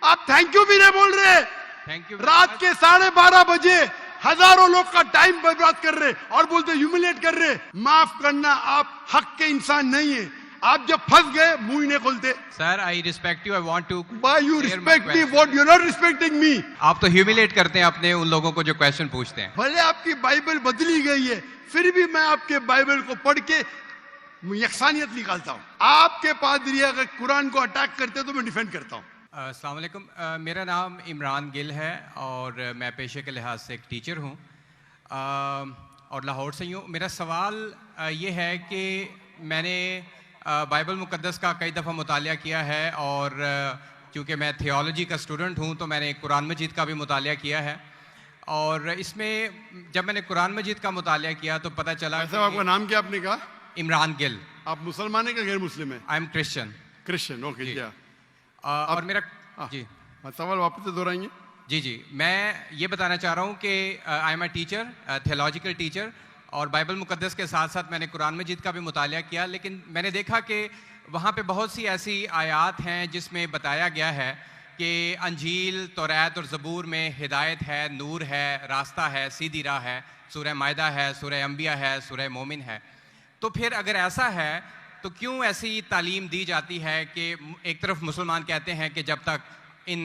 आप thank you भी नहीं बोल रहे। Thank you. रात के 12:30 बजे हजारों लोग का टाइम बर्बाद कर रहे और बोलते ह्यूमिलेट कर रहे। माफ करना, आप हक के इंसान नहीं है। आप जब फंस गए मुंह ही नहीं खोलते। Sir I respect you, I want to. Why you respect me? What you're not respecting me? आप तो ह्यूमिलेट करते हैं अपने उन लोगों को जो क्वेश्चन पूछते हैं। भले आपकी बाइबल बदली गई है, फिर भी मैं आपके बाइबल को पढ़ के यकसानियत निकालता हूँ। आपके पादरी अगर कुरान को अटैक करते तो मैं डिफेंड करता हूँ। अस्सलाम वालेकुम, मेरा नाम इमरान गिल है और मैं पेशे के लिहाज से एक टीचर हूँ और लाहौर से ही हूँ। मेरा सवाल ये है कि मैंने बाइबल मुक़द्दस का कई दफ़ा मुतालिया किया है और क्योंकि मैं थियोलॉजी का स्टूडेंट हूँ तो मैंने कुरान मजीद का भी मुतालिया किया है। और इसमें जब मैंने कुरान मजीद का मुतालिया किया तो पता चला। साहब आपका नाम क्या आपने कहा? इमरान गिल। आप मुसलमान हैं कि गैर मुस्लिम है? I am Christian. Christian, okay. क्या और मेरा जी सवाल वापस से दोहराएंगे? जी मैं ये बताना चाह रहा हूँ कि I am a teacher, theological teacher, और बाइबल मुक़द्दस के साथ साथ मैंने कुरान मजीद का भी मुतालिया किया। लेकिन मैंने देखा कि वहाँ पे बहुत सी ऐसी आयात हैं जिसमें बताया गया है कि अंजील, तौरात और ज़बूर में हिदायत है, नूर है, रास्ता है, सीधी राह है। सूरह मायदा है, सूरह अंबिया है, सूरह मोमिन है। तो फिर अगर ऐसा है तो क्यों ऐसी तालीम दी जाती है कि एक तरफ मुसलमान कहते हैं कि जब तक इन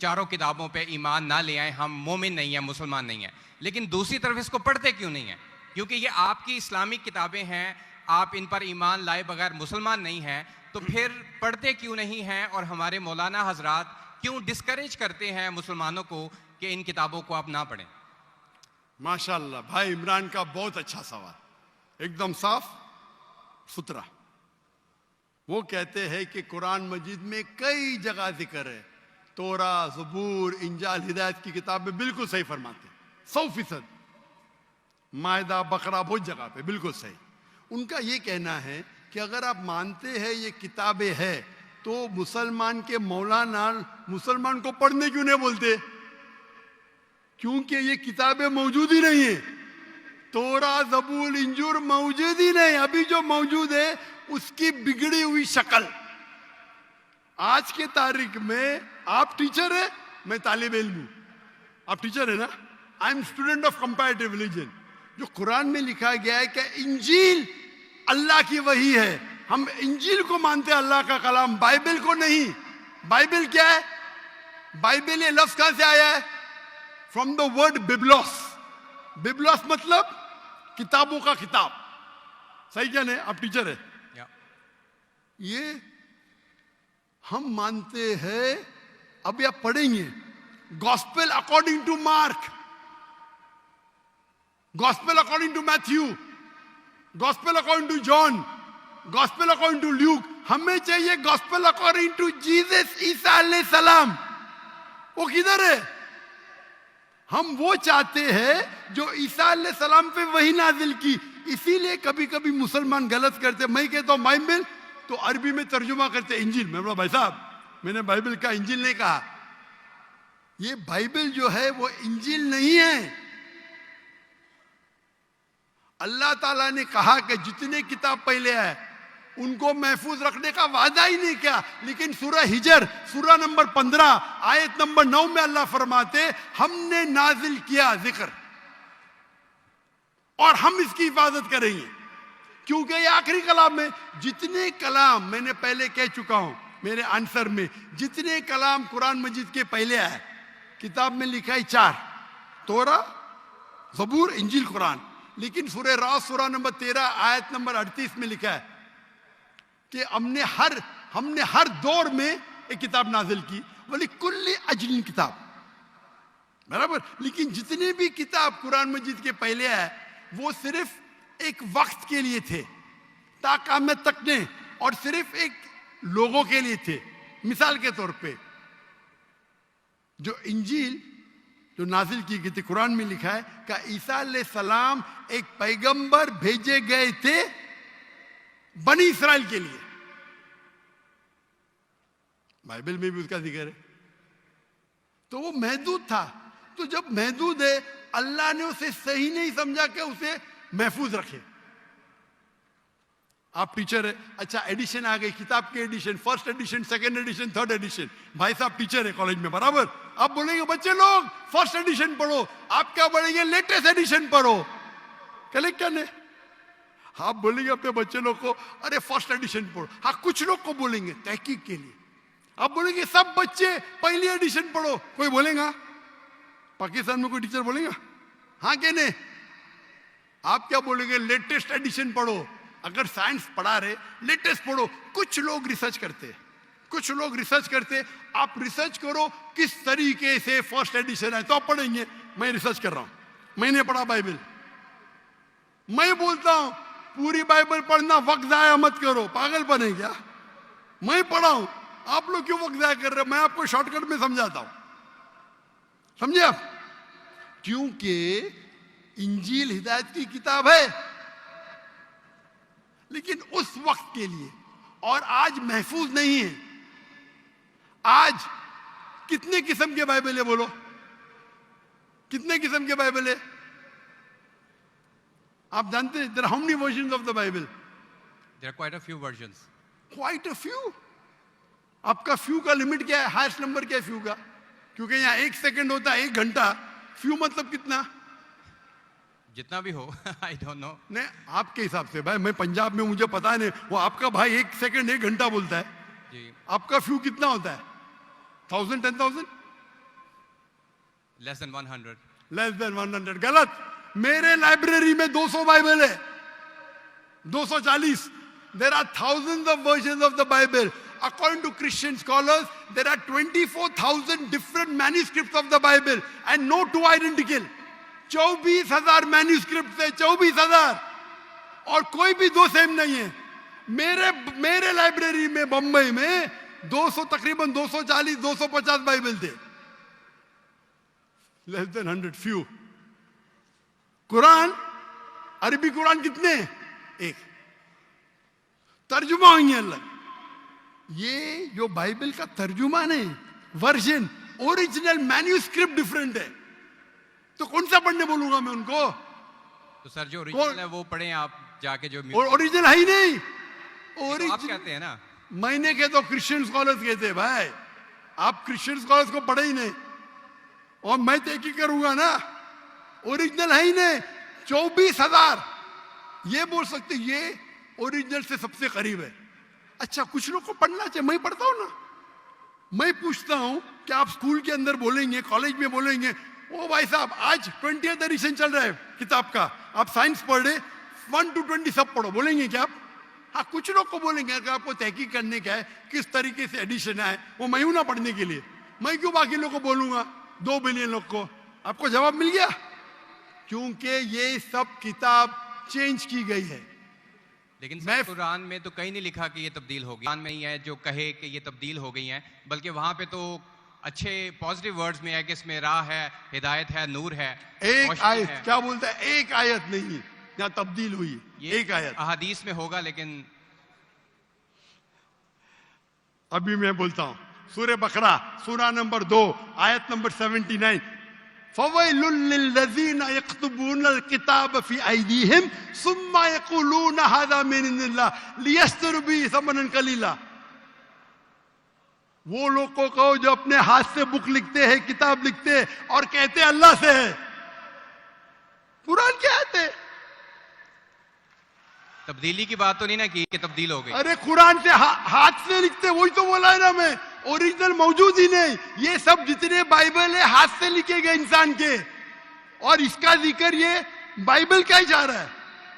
चारों किताबों पे ईमान ना ले आए हम मोमिन नहीं हैं, मुसलमान नहीं हैं, लेकिन दूसरी तरफ इसको पढ़ते क्यों नहीं हैं? क्योंकि ये आपकी इस्लामिक किताबें हैं, आप इन पर ईमान लाए बगैर मुसलमान नहीं हैं, तो फिर पढ़ते क्यों नहीं हैं? और हमारे मौलाना हजरात क्यों डिस्करेज करते हैं मुसलमानों को कि इन किताबों को आप ना पढ़ें? माशाल्लाह, भाई इमरान का बहुत अच्छा सवाल, एकदम साफ सुथरा। वो कहते हैं कि कुरान मजीद में कई जगह जिक्र है, तोरा, ज़बूर, इंजाल, हिदायत की किताब में बिल्कुल सही फरमाते, 100%। मायदा, बकरा, बहुत जगह पे बिल्कुल सही। उनका ये कहना है कि अगर आप मानते हैं ये किताबें हैं तो मुसलमान के मौलाना मुसलमान को पढ़ने क्यों नहीं बोलते? क्योंकि ये किताबें मौजूद ही नहीं है। तोरा, ज़बूर, इंजूर मौजूद ही नहीं। अभी जो मौजूद है उसकी बिगड़ी हुई शक्ल। आज के तारीख में आप टीचर है, मैं तालिब इल्म हूं। आप टीचर है ना? I am student of comparative religion. जो कुरान में लिखा गया है कि इंजील अल्लाह की वही है, हम इंजील को मानते हैं, अल्लाह का कलाम, बाइबल को नहीं। बाइबल क्या है? बाइबल ये लफ्ज कहां से आया है? From the word biblos. बिब्लोस मतलब किताबों का किताब। सही क्या नहीं? आप टीचर है। ये हम मानते हैं। अब आप पढ़ेंगे gospel according to Mark, gospel according to Matthew, gospel according to John, gospel according to Luke. हमें चाहिए gospel according to Jesus Isa अलैहि सलाम। वो किधर है? हम वो चाहते हैं जो ईसा अलैहि सलाम पे वही नाजिल की। इसीलिए कभी कभी मुसलमान गलत करते। मैं कहता हूं बाइबल तो अरबी में तर्जुमा करते इंजील। मैं बोला भाई साहब, मैंने बाइबल का इंजील नहीं कहा। ये बाइबल जो है वो इंजील नहीं है। अल्लाह ताला ने कहा कि जितने किताब पहले है उनको महफूज रखने का वादा ही नहीं किया। लेकिन सूरह हिजर, सूरह नंबर 15, आयत नंबर 9 में अल्लाह फरमाते हमने नाजिल किया जिक्र और हम इसकी हिफाजत करेंगे। क्योंकि ये आखिरी कलाम में जितने कलाम, मैंने पहले कह चुका हूं मेरे आंसर में, जितने कलाम कुरान मजीद के पहले आए किताब में लिखा है 4, तोरा, ज़बूर, इंजील, कुरान। लेकिन सूरह रात, सूरह नंबर 13, आयत नंबर 38 में लिखा है कि हमने हर दौर में एक किताब नाजिल की, बोली कुल्ली अजलिन किताब, बराबर। लेकिन जितने भी किताब कुरान मजीद के पहले आए वो सिर्फ एक वक्त के लिए थे, ताक़यामत तक ने, और सिर्फ एक लोगों के लिए थे। मिसाल के तौर पे जो इंजील जो नाजिल की गई थी, कुरान में लिखा है कि ईसा अलैहि सलाम एक पैगंबर भेजे गए थे बनी इस्राइल के लिए। बाइबल में भी उसका जिक्र है। तो वो महदूद था। तो जब महदूद है, अल्लाह ने उसे सही नहीं समझा कि उसे महफूज रखे। आप टीचर है, अच्छा एडिशन आ गई, किताब के edition, first edition, second edition, third edition. भाई साहब टीचर है कॉलेज में, बराबर। आप बोलेंगे बच्चे लोग फर्स्ट एडिशन पढ़ो, आप क्या बोलेंगे लेटेस्ट एडिशन पढ़ो, कलेक्ट करने। आप बोलेंगे अपने बच्चे लोग को अरे फर्स्ट एडिशन पढ़ो। हाँ, कुछ लोग को बोलेंगे तहकीक के लिए। आप बोलेंगे सब बच्चे पहली एडिशन पढ़ो, कोई बोलेगा? पाकिस्तान में कोई टीचर बोलेगा? हाँ कि नहीं? आप क्या बोलेंगे लेटेस्ट एडिशन पढ़ो। अगर साइंस पढ़ा रहे लेटेस्ट पढ़ो। कुछ लोग रिसर्च करते, कुछ लोग रिसर्च करते। आप रिसर्च करो किस तरीके से फर्स्ट एडिशन है तो आप पढ़ेंगे। मैं रिसर्च कर रहा हूं, मैंने पढ़ा बाइबल। मैं बोलता हूं पूरी बाइबल पढ़ना वक्त जाया मत करो, पागलपन है क्या? मैं पढ़ा हूं, आप लोग क्यों वक्त जाया कर रहे हो? मैं आपको शॉर्टकट में समझाता हूं, समझे आप? क्योंकि इंजील हिदायत की किताब है, लेकिन उस वक्त के लिए, और आज महफूज नहीं है। आज कितने किस्म के बाइबल है बोलो? कितने किस्म के बाइबल है? आप जानते हैं there are how many versions of the Bible? There are quite a few versions. Quite a few. आपका फ्यू का लिमिट क्या है? हाईएस्ट नंबर क्या है फ्यू का? क्योंकि यहां 1 सेकंड होता है 1 घंटा। फ्यू मतलब कितना? जितना भी हो। I don't know. नहीं, आपके हिसाब से भाई, मैं पंजाब में, मुझे पता नहीं। वो आपका भाई 1 सेकंड 1 घंटा बोलता है जी। आपका फ्यू कितना होता है? 1000, 10,000? Less than 100। Less than 100। गलत। मेरे लाइब्रेरी में 200 बाइबल है, 240। There are thousands of versions of the Bible. According to Christian scholars, there are 24,000 different manuscripts of the Bible and no two identical. 24,000 manuscript है, 24,000, और कोई भी दो सेम नहीं है। मेरे लाइब्रेरी में बंबई में 200, तकरीबन 240, 250 बाइबल थे। Less than 100, few. कुरान, अरबी कुरान कितने? एक। तर्जुमा हुई है अलग। ये जो बाइबल का तर्जुमा नहीं, वर्जन, ओरिजिनल मैन्यूस्क्रिप्ट डिफरेंट है। तो कौन सा पढ़ने बोलूंगा मैं उनको? तो सर जो ओरिजिनल है वो पढ़ें आप जाके। जो ओरिजिनल है ही नहीं। तो आप कहते हैं ना, मैंने कहता हूं, क्रिश्चियन स्कॉलर्स कहते हैं। भाई आप क्रिश्चियन स्कॉलर्स को पढ़े ही नहीं, और मैं तहकीक करूंगा ना, ओरिजिनल है ही नहीं। 24,000 ये बोल सकते ये ओरिजिनल से सबसे करीब है। अच्छा, कुछ लोग को पढ़ना चाहिए, मैं पढ़ता हूं ना। मैं पूछता हूं कि आप स्कूल के अंदर बोलेंगे, कॉलेज में बोलेंगे, ओ भाई साहब आज 20th एडिशन चल रहा है किताब का, आप साइंस पढ़ रहे, 1 to 20 सब पढ़ो, बोलेंगे क्या आप? हाँ, कुछ लोग को बोलेंगे। अगर आपको तहकीक करने का है किस तरीके से एडिशन है, वो मैं हूं ना पढ़ने के लिए। मैं क्यों बाकी लोग को बोलूंगा, 2 बिलियन लोग को? आपको जवाब मिल गया। क्योंकि ये सब किताब चेंज की गई है। लेकिन सर कुरान में तो कहीं नहीं लिखा कि ये तब्दील हो गई। कुरान में ही है जो कहे कि ये तब्दील हो गई हैं, बल्कि वहां पे तो अच्छे पॉजिटिव वर्ड्स में है कि इसमें राह है, हिदायत है, नूर है। एक आयत है। क्या बोलता है? एक आयत नहीं यहाँ तब्दील हुई, एक आयत। अहादीस में होगा, लेकिन अभी मैं बोलता हूं सूरह बकरा, सूरा नंबर 2, आयत नंबर 79। फवैलुल लिल्लज़ीना यक्तुबूना अल-किताब फी अयदीहिम सुम्मा यक़ूलूना हाज़ा मिन इंदिल्लाह लियश्तरू बिही समनन कलीला। वो लोग को कहो जो अपने हाथ से बुक लिखते हैं, किताब लिखते हैं, और कहते हैं अल्लाह से है। कुरान क्या है? तब्दीली की बात तो नहीं ना की कि तब्दील हो गई। अरे कुरान से हाथ से लिखते, वही तो बोला है ना मैं। ओरिजिनल मौजूद ही नहीं। ये सब जितने बाइबल है हाथ से लिखे गए इंसान के, और इसका जिक्र ये बाइबल का ही जा रहा है।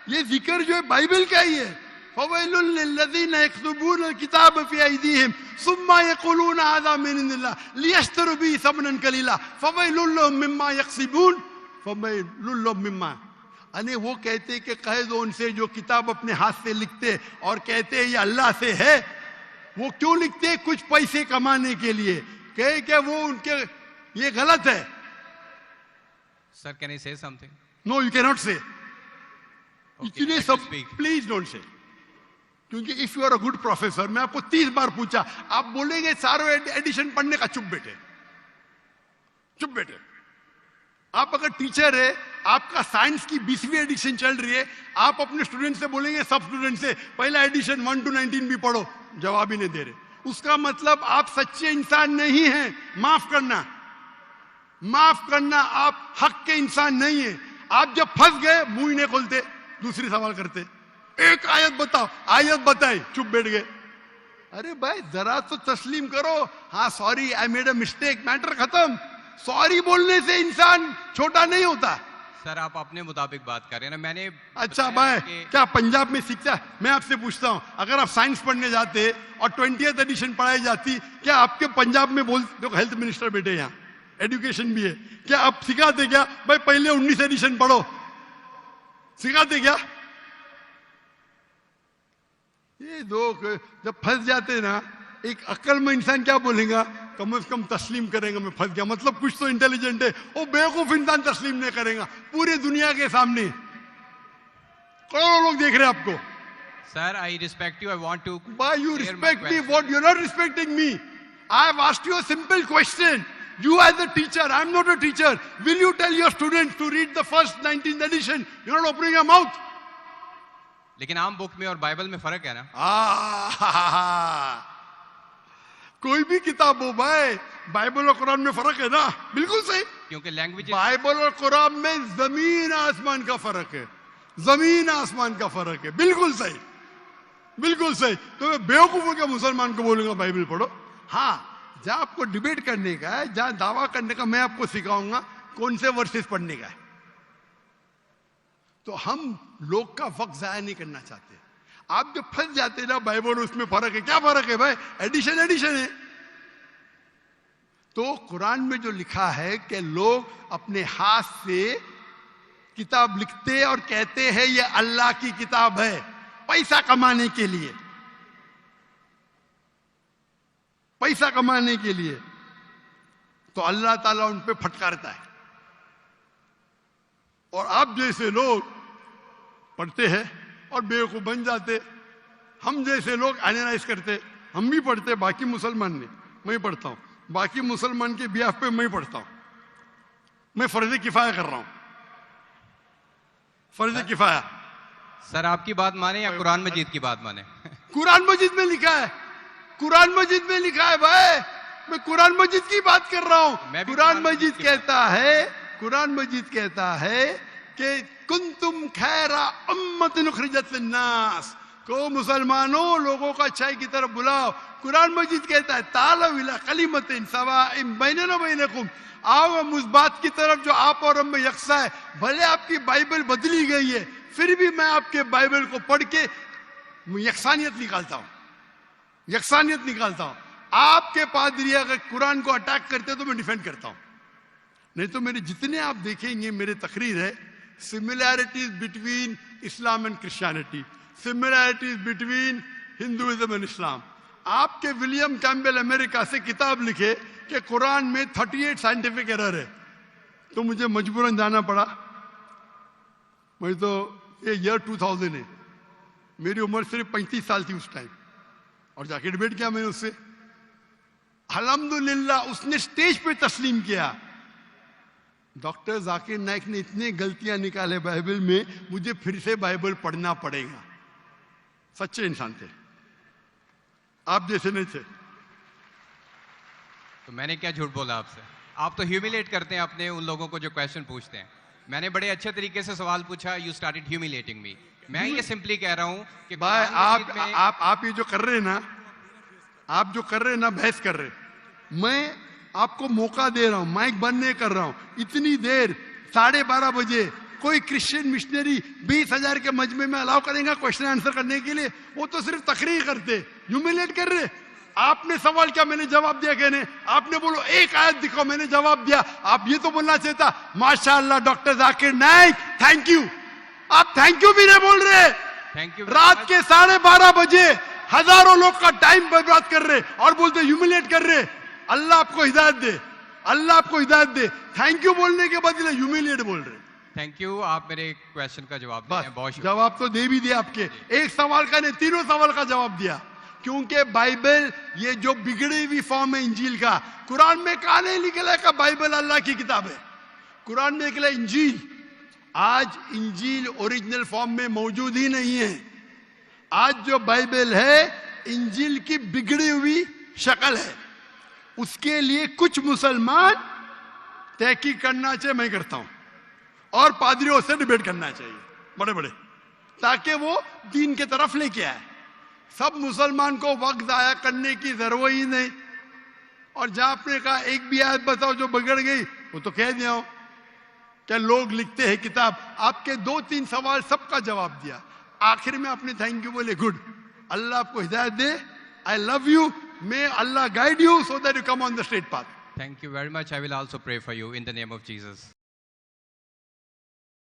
ये जिक्र जो है बाइबल का ही है। फवैलुल लिल्लज़ीना यक्तुबूना अल-किताब फी अयदीहिम सुम्मा यक़ूलूना हाज़ा मिन इंदिल्लाह लियश्तरू बिही समनन कलीला फवैलुल लहुम मिम्मा यक्सिबून फवैलुल लहुम मिम्मा। अने वो कहते कि कह दो उनसे जो किताब अपने हाथ से लिखते और कहते ये अल्लाह से है। वो क्यों लिखते? कुछ पैसे कमाने के लिए। कहे कि वो उनके ये गलत है। Sir can I say something? No, you can not say. इतने सब speak. Please don't say. क्योंकि if you are a good professor, मैं आपको 30 बार पूछा, आप बोलेंगे सारों एडिशन पढ़ने का, चुप बेटे, चुप बेटे। आप अगर टीचर है, आपका साइंस की 20वीं एडिशन चल रही है, आप अपने स्टूडेंट से बोलेंगे, सब स्टूडेंट से पहला एडिशन 1 to 19 भी पढ़ो, जवाब ही नहीं दे रहे, उसका मतलब आप सच्चे इंसान नहीं हैं। माफ करना, माफ करना, आप हक के इंसान नहीं है। आप जब फंस गए मुंह ही नहीं खोलते, दूसरी सवाल करते, एक आयत बताओ, आयत बताई, चुप बैठ गए। अरे भाई जरा तो तस्लीम करो, हाँ sorry I made a mistake, matter खत्म। सॉरी बोलने से इंसान छोटा नहीं होता। सर आप अपने मुताबिक बात कर रहे हैं ना, मैंने अच्छा भाई क्या पंजाब में शिक्षा, मैं आपसे पूछता हूं, अगर आप साइंस पढ़ने जाते और 20th एडिशन पढ़ाई जाती, क्या आपके पंजाब में बोल, देखो हेल्थ मिनिस्टर बैठे यहाँ, एजुकेशन भी है, क्या आप सिखाते क्या भाई पहले 19 एडिशन पढ़ो, सिखाते क्या? ये लोग जब फंस जाते ना, एक अक्लमंद इंसान क्या बोलेगा, कम से कम तस्लीम करेगा मैं फंस गया, मतलब कुछ तो इंटेलिजेंट है। वो बेवकूफ इंसान तस्लीम नहीं करेगा पूरी दुनिया के सामने, करोड़ों लोग देख रहे हैं आपको। Sir I respect you, I want to Why you respect me? What you're not respecting me? I have asked you a simple question. You as a teacher, I'm not a teacher. Will you tell your students to read the first 19th edition? You're not opening your mouth. लेकिन आम book में और Bible में फर्क है ना। कोई भी किताब हो भाई, बाइबल और कुरान में फर्क है ना, बिल्कुल सही। क्योंकि लैंग्वेज, बाइबल और कुरान में जमीन आसमान का फर्क है, जमीन आसमान का फर्क है, बिल्कुल सही, बिल्कुल सही। तो मैं बेवकूफों के मुसलमान को बोलूंगा बाइबल पढ़ो। हाँ, जहां आपको डिबेट करने का है, जहां दावा करने का, मैं आपको सिखाऊंगा कौन से वर्सेस पढ़ने का है। तो हम लोग का वक्त जाया नहीं करना चाहते। आप जब फंस जाते ना बाइबल, उसमें फर्क है, क्या फर्क है भाई, एडिशन एडिशन है। तो कुरान में जो लिखा है कि लोग अपने हाथ से किताब लिखते और कहते हैं ये अल्लाह की किताब है, पैसा कमाने के लिए, पैसा कमाने के लिए, तो अल्लाह ताला उन पे फटकारता है। और आप जैसे लोग पढ़ते हैं और बेवकूफ बन जाते, हम जैसे लोग एनालाइज करते, हम भी पढ़ते, बाकी मुसलमान नहीं, मैं पढ़ता हूं, बाकी मुसलमान के बिहाफ पे मैं पढ़ता हूं, मैं फर्ज किफाया कर रहा हूं, फर्ज किफाया। सर आपकी बात माने या कुरान मजीद की बात माने? कुरान मजीद में लिखा है, कुरान मजीद में लिखा है भाई, मैं कुरान मजीद की बात कर रहा हूं। कुरान मजीद कहता है, कुरान मजीद कहता है कि कुंतुम खैरा उम्मतिन उखरिजत लिन्नास, को मुसलमानों लोगों को अच्छाई की तरफ बुलाओ। कुरान मजीद कहता है तालौ इला कलिमतिन सवाइम बैनना व बैनकुम, आओ हम उस बात की तरफ जो आप और हम में यकसा है। भले आपकी बाइबल बदली गई है, फिर भी मैं आपके बाइबल को पढ़ के यकसानियत निकालता हूं, यकसानियत निकालता हूं। आपके पादरी अगर कुरान को अटैक करते तो मैं डिफेंड करता हूं, नहीं तो मेरे जितने आप देखेंगे मेरे तकरीर है, similarities between Islam and Christianity, similarities between Hinduism and Islam. आपके विलियम कैम्पबेल अमेरिका से किताब लिखे कि कुरान में 38 साइंटिफिक एरर है, तो मुझे मजबूरन जाना पड़ा। मैं तो ये ईयर 2000 है, मेरी उम्र सिर्फ 35 साल थी उस टाइम, और जाके डिबेट किया मैंने उससे। अल्हम्दुलिल्लाह उसने स्टेज पे तस्लीम किया। डॉक्टर जाकिर नाइक ने इतने गलतियां निकाले बाइबल में, मुझे फिर से बाइबल पढ़ना पड़ेगा। सच्चे इंसान थे, आप जैसे नहीं थे। तो मैंने क्या झूठ बोला आपसे? आप तो ह्यूमिलेट करते हैं अपने उन लोगों को जो क्वेश्चन पूछते हैं। मैंने बड़े अच्छे तरीके से सवाल पूछा, यू स्टार्टेड ह्यूमिलेटिंग मी। मैं ये सिंपली कह रहा हूं कि भाई आप ये जो कर रहे हैं ना, आप जो कर रहे हैं ना, बहस कर रहे, मैं आपको मौका दे रहा हूं, माइक बंद नहीं कर रहा हूं। इतनी देर 12:30 बजे कोई क्रिश्चियन मिशनरी 20,000 के मजमे में अलाउ करेगा क्वेश्चन आंसर करने के लिए? वो तो सिर्फ तकरीर करते, ह्यूमिलेट कर रहे। आपने सवाल किया, मैंने जवाब दिया। कहने आपने बोलो एक आयत दिखाओ, मैंने जवाब दिया। आप ये तो बोलना चाहिए था माशाअल्लाह doctor Zakir Naik, thank you. आप थैंक यू भी नहीं बोल रहे। Thank you. रात के 12:30 बजे हजारों लोग का टाइम बर्बाद कर रहे और बोलते ह्यूमिलेट कर रहे। अल्लाह आपको हिदायत दे, अल्लाह आपको हिदायत दे। थैंक यू बोलने के बदले ह्यूमिलेट बोल रहे। थैंक यू, आप मेरे क्वेश्चन का जवाब दिया, बहुत शुक्रिया। जवाब तो दे भी दिया आपके, एक सवाल का नहीं, तीनों सवाल का जवाब दिया। क्योंकि बाइबल ये जो बिगड़ी हुई फॉर्म है इंजील का, कुरान में कहा नहीं निकला का बाइबल अल्लाह की किताब है। कुरान में निकला इंजील, आज इंजील ओरिजिनल फॉर्म में मौजूद ही नहीं है। आज जो बाइबल है इंजील की बिगड़ी हुई शक्ल है। उसके लिए कुछ मुसलमान तहकीक करना चाहिए, मैं करता हूं, और पादरियों से डिबेट करना चाहिए बड़े बड़े, ताकि वो दीन के तरफ लेके आए। सब मुसलमान को वक्त जाया करने की जरूरत ही नहीं। और जहां आपने कहा एक भी आयत बताओ जो बिगड़ गई, वो तो कह दिया हो। क्या लोग लिखते हैं किताब, आपके 2-3 सवाल सबका जवाब दिया, आखिर में आपने थैंक यू बोले, गुड, अल्लाह आपको हिदायत दे, I love you, may Allah guide you so that you come on the straight path. Thank you very much. I will also pray for you in the name of Jesus.